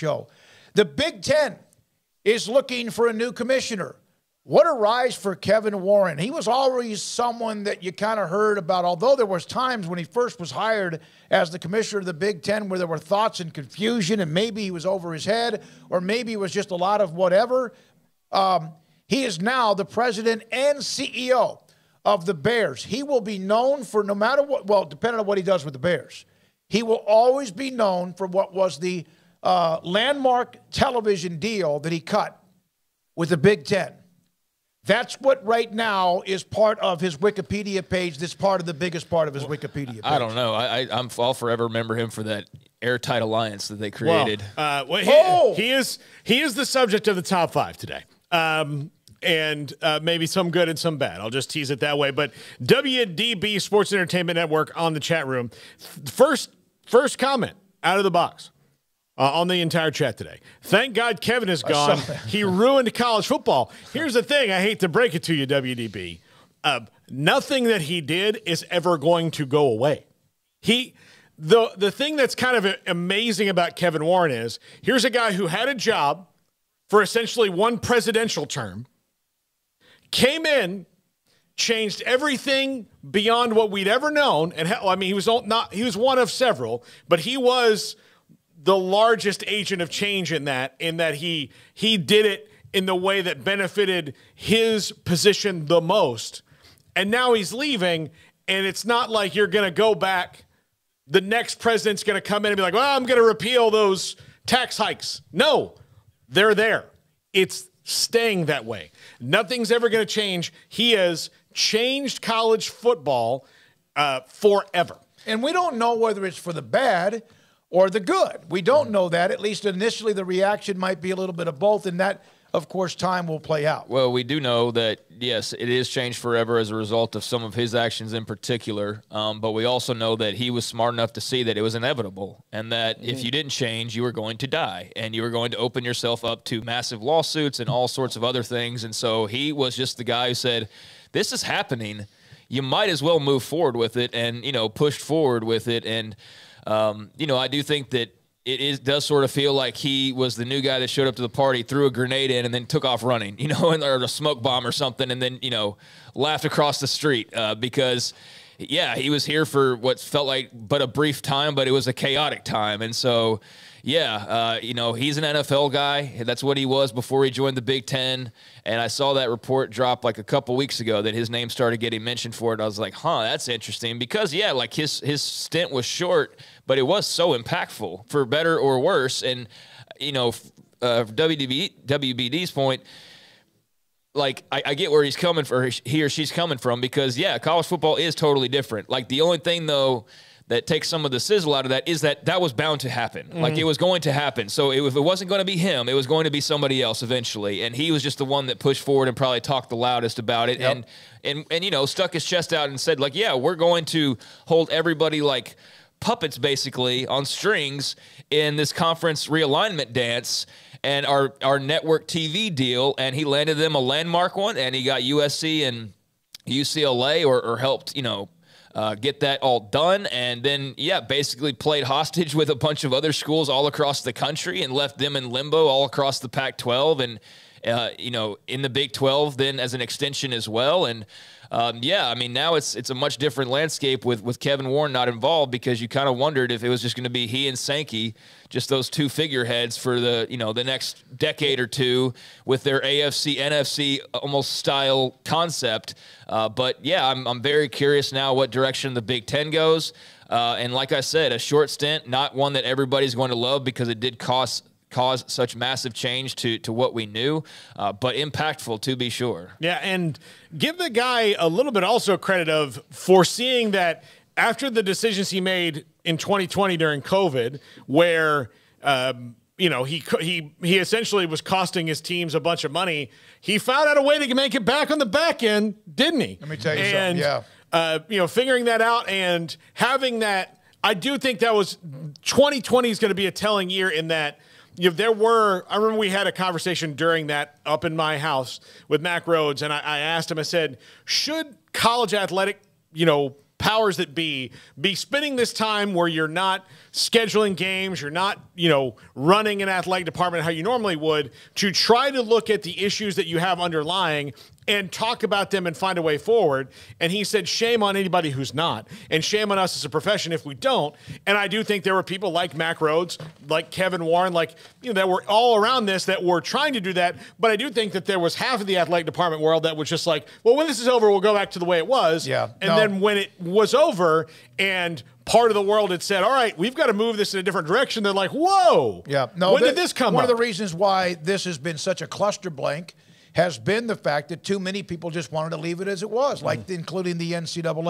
show. The Big Ten is looking for a new commissioner. What a rise for Kevin Warren. He was always someone that you kind of heard about, although there was times when he first was hired as the commissioner of the Big Ten where there were thoughts and confusion, and maybe he was over his head, or maybe it was just a lot of whatever. He is now the president and CEO of the Bears. He will be known for no matter what, well, depending on what he does with the Bears, he will always be known for what was the landmark television deal that he cut with the Big Ten. That's what right now is part of his Wikipedia page. That's part of the biggest part of his Wikipedia page. I don't know. I'll forever remember him for that airtight alliance that they created. He is the subject of the top 5 today. And maybe some good and some bad. I'll just tease it that way. But WDB Sports Entertainment Network on the chat room. First comment out of the box. On the entire chat today. Thank God Kevin is gone. He ruined college football. Here's the thing. I hate to break it to you, WDB. Nothing that he did is ever going to go away. The thing that's kind of amazing about Kevin Warren is, here's a guy who had a job for essentially one presidential term, came in, changed everything beyond what we'd ever known. And I mean, he was one of several, but he was the largest agent of change in that he did it in the way that benefited his position the most. And now he's leaving, and it's not like you're going to go back. The next president's going to come in and be like, well, I'm going to repeal those tax hikes. No, they're there. It's staying that way. Nothing's ever going to change. He has changed college football forever. And we don't know whether it's for the bad or the good. We don't know that. At least initially the reaction might be a little bit of both, and that, of course, time will play out. Well, we do know that, yes, it is changed forever as a result of some of his actions in particular, but we also know that he was smart enough to see that it was inevitable and that if you didn't change, you were going to die, and you were going to open yourself up to massive lawsuits and all sorts of other things. And so he was just the guy who said, this is happening. You might as well move forward with it and, pushed forward with it. And I do think that does sort of feel like he was the new guy that showed up to the party, threw a grenade in, and then took off running, or a smoke bomb or something, and then, laughed across the street because, yeah, he was here for what felt like but a brief time, but it was a chaotic time. And so, yeah, he's an NFL guy. That's what he was before he joined the Big Ten. And I saw that report drop like a couple weeks ago that his name started getting mentioned for it. I was like, that's interesting because, yeah, like his stint was short, but it was so impactful for better or worse. And, WBD's point, like, I get where he's coming from, he or she's coming from because, yeah, college football is totally different. Like, the only thing, though, that takes some of the sizzle out of that is that was bound to happen. Like, it was going to happen. So if it wasn't going to be him, it was going to be somebody else eventually. And he was just the one that pushed forward and probably talked the loudest about it. Yep. And stuck his chest out and said, like, yeah, we're going to hold everybody like puppets basically on strings in this conference realignment dance and our network TV deal. And he landed them a landmark one, and he got USC and UCLA or helped, get that all done, and then, yeah, basically played hostage with a bunch of other schools all across the country and left them in limbo all across the Pac-12 and, in the Big 12 then as an extension as well. And, now it's a much different landscape with Kevin Warren not involved because you kind of wondered if it was just going to be he and Sankey, just those two figureheads for the next decade or two with their AFC, NFC almost style concept. But yeah, I'm very curious now what direction the Big Ten goes. And like I said, a short stint, not one that everybody's going to love because it did cause such massive change to what we knew, but impactful to be sure. Yeah, and give the guy a little bit also credit of foreseeing that after the decisions he made in 2020 during COVID, where he essentially was costing his teams a bunch of money, he found out a way to make it back on the back end, didn't he? Let me tell you something. Yeah, figuring that out and having that, I do think that was 2020 is going to be a telling year in that. I remember we had a conversation during that up in my house with Mac Rhodes, and I asked him, I said, should college athletic, powers that be spending this time where you're not scheduling games, you're not, you know, running an athletic department how you normally would, to try to look at the issues that you have underlying and talk about them and find a way forward. And he said, shame on anybody who's not, and shame on us as a profession if we don't. And I do think there were people like Mac Rhodes, like Kevin Warren, like, you know, that were all around this that were trying to do that. But I do think that there was half of the athletic department world that was just like, well, when this is over, we'll go back to the way it was. Yeah. And then when it was over and part of the world had said, all right, we've got to move this in a different direction, they're like, whoa. Yeah. No, when did this come One up? of the reasons why this has been such a cluster blank has been the fact that too many people just wanted to leave it as it was, like including the NCAA.